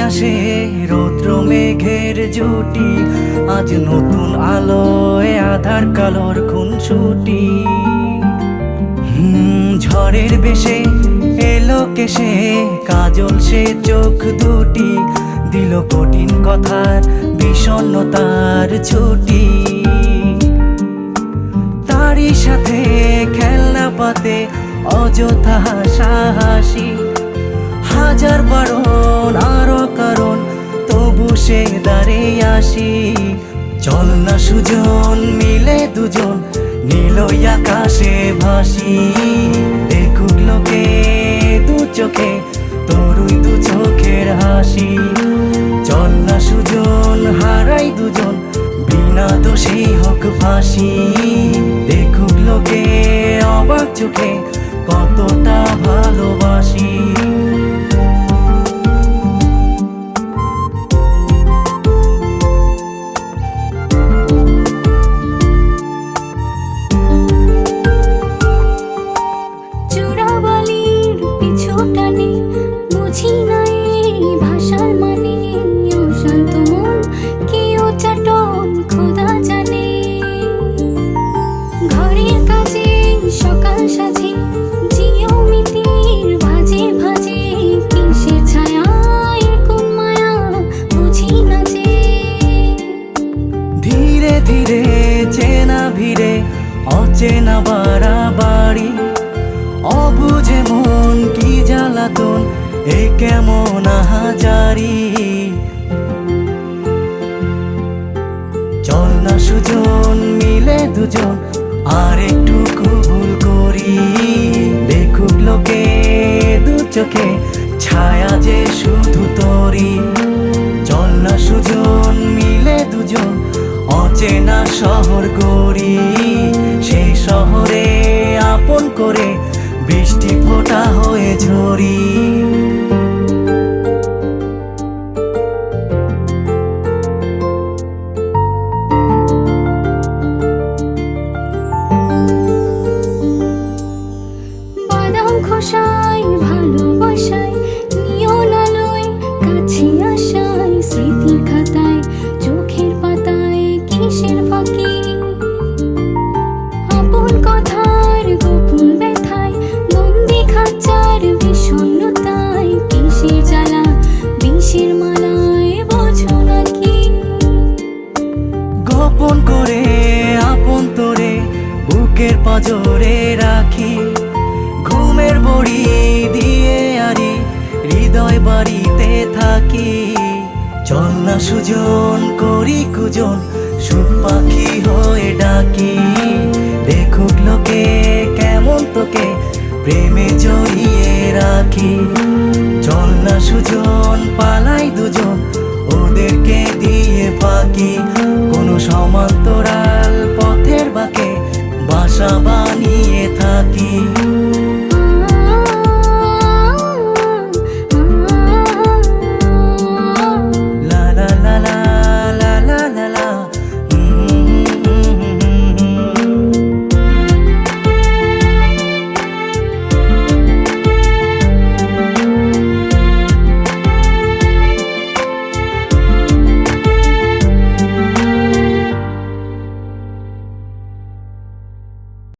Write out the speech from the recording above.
আসে রৌদ্র মেঘের জুটি, আজ নতুন আলোয় আধার কালোর খুনসুটি। ঝড়ের বেশে এলো কেশে কাজল সে চোখ দুটি, দিল কঠিন কথার বিষণ্ণতার ছুটি। তারই সাথে খেলনা পাতে অযথা হাসাহাসি, হাজার বারণ আরো কারণ তবু সে দাঁড়িয়ে আসি। চল না সুজন মিলে দুজন নীলই আকাশে ভাসি, দেখুক লোকে দু চোখে তোরই দু চোখের হাসি। চল না সুজন হারাই দুজন বিনা দোষেই হোক ফাঁসি, দেখুক লোকে অবাক চোখে কতটা ভালোবাসি। ধীরে চেনা ভিড়ে অচেনা বাড়াবাড়ি, অবুঝে মন কি জ্বালাতন এ কেমন আহাজারি। চল না সুজন মিলে দুজন আর একটু ভুল করি, দেখুক লোকে দু চোখে ছায়া যে শুধু তোরি। চল না সুজন মিলে দুজন অচেনা শহর গড়ি, সেই শহরে আপন করে বৃষ্টি ফোঁটা হয়ে ঝরি। বাদাম খোসায় ভালোবাসায় নিয়ন আলোয় কাছে আসায়, স্মৃতির খাতায় চোখের পাতায় কিসের ফাঁকি। আপন কথার গোপন ব্যথায় বন্দি খাঁচার বিষণ্ণতায়, কিসের জ্বালা বিষের মালায় বোঝো নাকি। গোপন করে আপন তোরে বুকের পাঁজরে রাখি, ঘুমের বড়ি দিয়ে আরি হৃদয় বাড়িতে থাকি। চল না সুজন করি কুজন সুখ পাখি হয়ে ডাকি, দেখুক লোকে কেমন তোকে প্রেমে জড়িয়ে রাখি। চল না সুজন পালাই দুজন ওদেরকে দিয়ে ফাঁকি, কোনো সমান্তরাল পথের বাঁকে বাসা